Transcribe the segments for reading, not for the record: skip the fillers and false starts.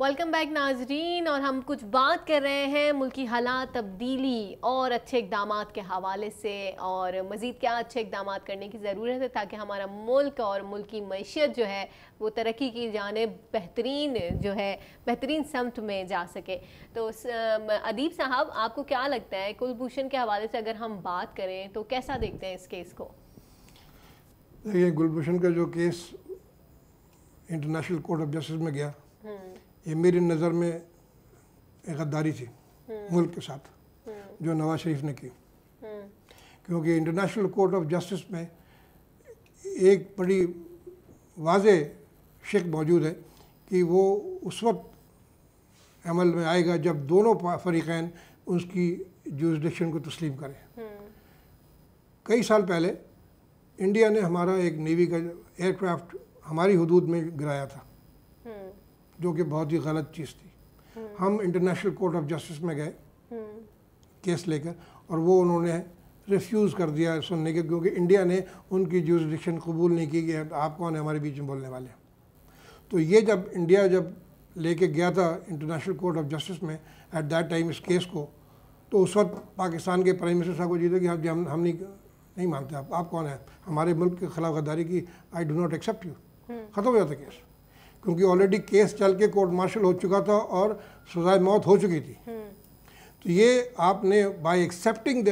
Welcome back नाजरीन। और हम कुछ बात कर रहे हैं मुल्की हालात तब्दीली और अच्छे इक़दामात के हवाले से, और मज़ीद क्या अच्छे इक़दामात करने की ज़रूरत है ताकि हमारा मुल्क और मुल्क की मैशियत जो है वो तरक्की की जानिब बेहतरीन समत में जा सके। तो अदीब साहब, आपको क्या लगता है कुलभूषण के हवाले से अगर हम बात करें तो कैसा देखते हैं इस केस को? देखिए, कुलभूषण का जो case international court of justice में गया, ये मेरी नज़र में एक गद्दारी थी मुल्क के साथ जो नवाज शरीफ ने की। क्योंकि इंटरनेशनल कोर्ट ऑफ जस्टिस में एक बड़ी वाज़े शिक मौजूद है कि वो उस वक्त अमल में आएगा जब दोनों फरीक़ैन उसकी जुरिसडिक्शन को तस्लीम करें। कई साल पहले इंडिया ने हमारा एक नेवी का एयरक्राफ्ट हमारी हुदूद में गिराया था, जो कि बहुत ही गलत चीज़ थी। हम इंटरनेशनल कोर्ट ऑफ जस्टिस में गए केस लेकर, और वो उन्होंने रिफ्यूज़ कर दिया सुनने के, क्योंकि इंडिया ने उनकी जुरिसडिक्शन कबूल नहीं की कि आप कौन है हमारे बीच में बोलने वाले। तो ये जब इंडिया लेके गया था इंटरनेशनल कोर्ट ऑफ जस्टिस में एट दैट टाइम इस केस को, तो उस वक्त पाकिस्तान के प्राइम मिनिस्टर साहब को जीते कि हम नहीं मानते, आप कौन है हमारे मुल्क के खिलाफ गद्दारी की, I do not accept you. ख़त्म हो जाता केस, क्योंकि ऑलरेडी केस चल के कोर्ट मार्शल हो चुका था और सज़ाए मौत हो चुकी थी। तो ये आपने bye accepting the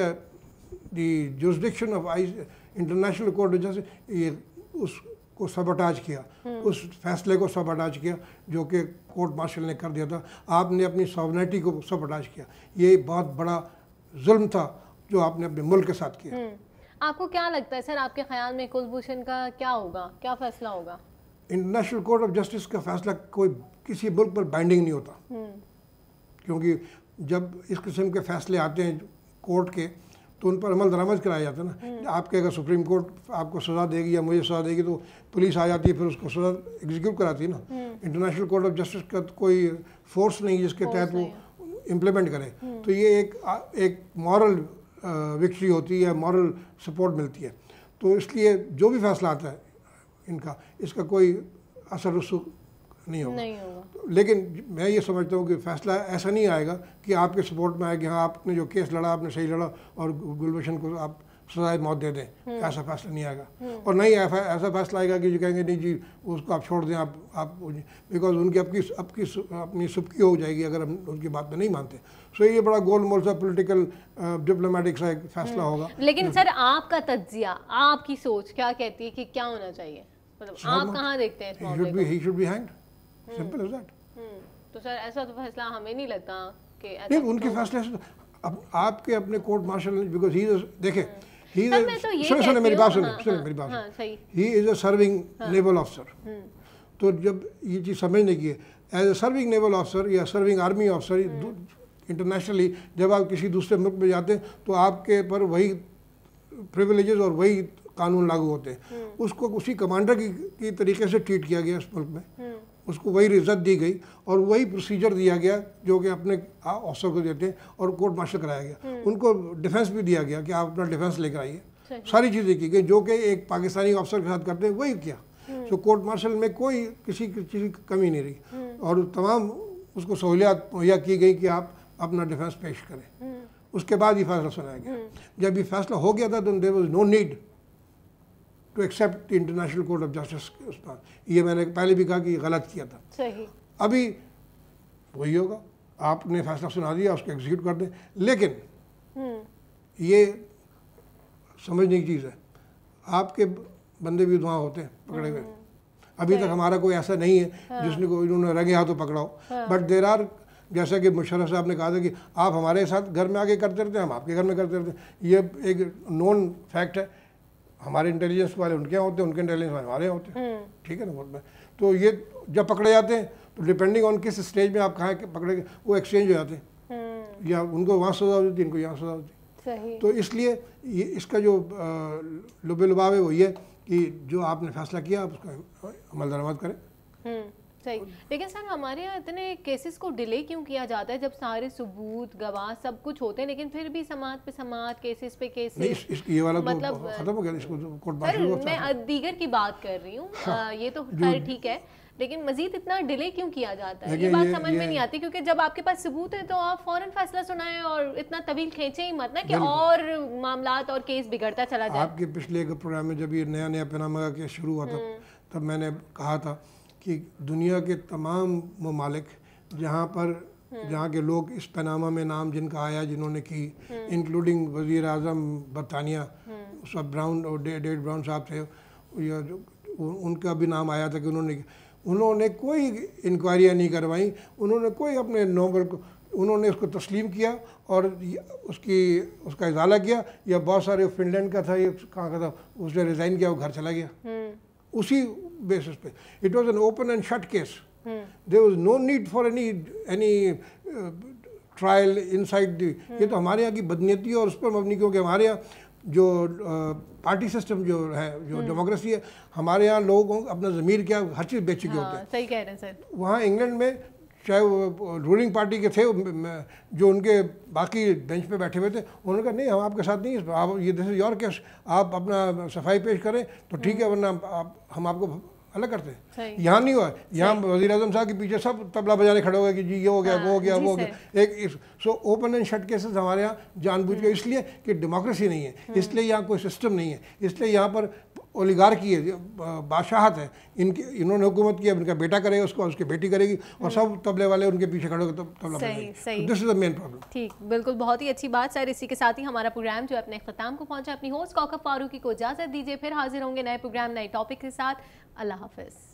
jurisdiction of international court of justice ये उसको सबटाज किया, उस फैसले को सबटाज किया जो कि कोर्ट मार्शल ने कर दिया था। आपने अपनी सॉवरेनिटी को सबटाज किया। ये बहुत बड़ा जुल्म था जो आपने अपने मुल्क के साथ किया। आपको क्या लगता है सर, आपके ख्याल में कुलभूषण का क्या होगा, क्या फैसला होगा? इंटरनेशनल कोर्ट ऑफ जस्टिस का फैसला कोई किसी मुल्क पर बाइंडिंग नहीं होता, क्योंकि जब इस किस्म के फैसले आते हैं कोर्ट के तो उन पर अमल दरामद कराया जाता है ना। आपके अगर सुप्रीम कोर्ट आपको सज़ा देगी या मुझे सज़ा देगी तो पुलिस आ जाती है, फिर उसको सज़ा एग्जीक्यूट कराती है ना। इंटरनेशनल कोर्ट ऑफ जस्टिस का कोई फोर्स नहीं जिसके तहत वो इम्प्लीमेंट करे। तो ये एक मॉरल विक्ट्री होती है, मॉरल सपोर्ट मिलती है। तो इसलिए जो भी फैसला आता है इनका, इसका कोई असर रसूख नहीं होगा। लेकिन मैं ये समझता हूँ कि फ़ैसला ऐसा नहीं आएगा कि आपके सपोर्ट में आएगा कि हाँ आपने जो केस लड़ा आपने सही लड़ा और कुलभूषण को आप सजाए मौत दे दें। ऐसा फैसला नहीं आएगा, और नहीं ऐसा फैसला आएगा कि जो कहेंगे नहीं जी उसको आप छोड़ दें, आप बिकॉज उनकी अपनी सुबकी हो जाएगी अगर हम उनकी बात में नहीं मानते। सो ये बड़ा गोल मोल सा पोलिटिकल डिप्लोमेटिक सा एक फैसला होगा। लेकिन सर आपका तज्जिया, आपकी सोच क्या कहती है कि क्या होना चाहिए? मतलब आप कहाँ देखते हैं इस मामले को? He should be hanged. Simple as that. तो सर ऐसा तो फैसला हमें नहीं लगता कि नहीं, उनके फैसले से अब आपके अपने कोर्ट मार्शल ने, बिकॉज ही देखे सुने मेरी बात सुने he is a serving naval officer. तो जब ये चीज़ समझने की है, as a serving naval officer या सर्विंग आर्मी ऑफिसर इंटरनेशनली जब आप किसी दूसरे मुल्क में जाते हैं तो आपके पर वही प्रिविलेजेस और वही कानून लागू होते हैं। उसको उसी कमांडर की तरीके से ट्रीट किया गया इस मुल्क में, उसको वही इज्जत दी गई और वही प्रोसीजर दिया गया जो कि अपने ऑफिसर को देते हैं, और कोर्ट मार्शल कराया गया। उनको डिफेंस भी दिया गया कि आप अपना डिफेंस लेकर आइए। सारी चीज़ें की गई जो कि एक पाकिस्तानी ऑफिसर के साथ करते हैं, वही किया। तो कोर्ट मार्शल में कोई किसी चीज़ की कमी नहीं रही, और तमाम उसको सहूलियात मुहैया की गई कि आप अपना डिफेंस पेश करें। उसके बाद ये फैसला सुनाया गया। जब ये फैसला हो गया था तो there was no need to accept international court of justice. ये मैंने पहले भी कहा कि गलत किया था। सही। अभी वही होगा, आपने फैसला सुना दिया, उसको एग्जीक्यूट कर दें। लेकिन ये समझने की चीज़ है, आपके बंदे भी वहाँ होते हैं पकड़े हुए। अभी तक हमारा कोई ऐसा नहीं है जिसने को इन्होंने रंगे हाथों पकड़ा हो। बट देर आर, जैसा कि मुशर्रफ साहब ने कहा था कि आप हमारे साथ घर में आके करते रहते हैं, हम आपके घर में करते रहते हैं। ये एक नोन फैक्ट है। हमारे इंटेलिजेंस वाले उनके यहाँ होते हैं, उनके इंटेलिजेंस वाले हमारे यहाँ होते हैं। ठीक है ना बोलना। तो ये जब पकड़े जाते हैं तो डिपेंडिंग ऑन किस स्टेज में आप कहाँ पकड़े गए वो एक्सचेंज हो जाते हैं, या उनको वहाँ सजा होती है, इनको यहाँ सजा होती है। तो इसलिए ये इसका जो लुबे लुबाव है वो ये कि जो आपने फैसला किया आप उसका अमल दरामद करें। सही। लेकिन सर हमारे यहाँ इतने केसेस को डिले क्यों किया जाता है जब सारे सबूत गवाह सब कुछ होते हैं, लेकिन फिर भी समात पे समात, केसेस पे केसेस। ये वाला मतलब तो खत्म हो गया, इसको तो कोर्ट सर मार्शल मैं दीगर की बात कर रही हूँ। ये तो खैर ठीक है, लेकिन मजीद इतना डिले क्यों किया जाता है, ये बात समझ में नहीं आती। क्योंकि जब आपके पास सबूत है तो आप फौरन फैसला सुनाएं और इतना तवील खींचे ही मत ना कि और मामलात और केस बिगड़ता चला जाए। आपके पिछले एक प्रोग्राम में जब ये नया नया पनामा का केस शुरू हुआ था, तब मैंने कहा था कि दुनिया के तमाम ममालिक जहाँ के लोग इस पनामा में नाम जिनका आया, जिन्होंने की, इंक्लूडिंग वज़ीर आज़म बरतानिया, सब ब्राउन और डेविड ब्राउन साहब थे, या उनका भी नाम आया था कि उन्होंने कोई इंक्वायरियाँ नहीं करवाई, उन्होंने कोई अपने नोबल को, उन्होंने उसको तस्लीम किया और उसका इजाला किया। या बहुत सारे, फिनलैंड का था, ये कहाँ का था, उसने रिज़ाइन किया, वो घर चला गया उसी बेसिस पे। It was an open and shut case, there was no need for any trial inside. ये तो हमारे यहाँ की बदनीयती और उस पर मबनी, क्योंकि हमारे यहाँ जो पार्टी सिस्टम जो है, जो डेमोक्रेसी है, हमारे यहाँ लोगों को अपना ज़मीर क्या हर चीज़ बेच चुके होते हैं। सही कह रहे हैं सर। वहाँ इंग्लैंड में चाहे वो रूलिंग पार्टी के थे, जो उनके बाकी बेंच पे बैठे हुए थे, उन्होंने कहा नहीं, हम आपके साथ नहीं, आप ये दिस इज योर केस, आप अपना सफाई पेश करें तो ठीक है, वरना हम आपको अलग करते हैं। यहाँ नहीं हुआ, यहाँ वज़ीर आज़म साहब के पीछे सब तबला बजाने खड़े हो गए कि जी ये हो गया, वो हो गया, वो हो गया। So open and shut cases हमारे यहाँ जानबूझ के, इसलिए कि डेमोक्रेसी नहीं है, इसलिए यहाँ कोई सिस्टम नहीं है, इसलिए यहाँ पर ओलिगार्की है, बादशाहत है, इन्होंने हुकूमत किया, इनका बेटा करेगा उसको, उसकी बेटी करेगी, और सब तबले वाले उनके पीछे खड़े होकर तबला बजाएंगे। This is the main problem. ठीक, बिल्कुल, बहुत ही अच्छी बात सर। इसी के साथ ही हमारा प्रोग्राम जो है अपने अख्ताम को पहुंचा। अपनी होस्ट कौकब फारूकी को इजाज़त दीजिए, फिर हाजिर होंगे नए प्रोग्राम, नए टॉपिक के साथ। अल्लाह हाफिज़।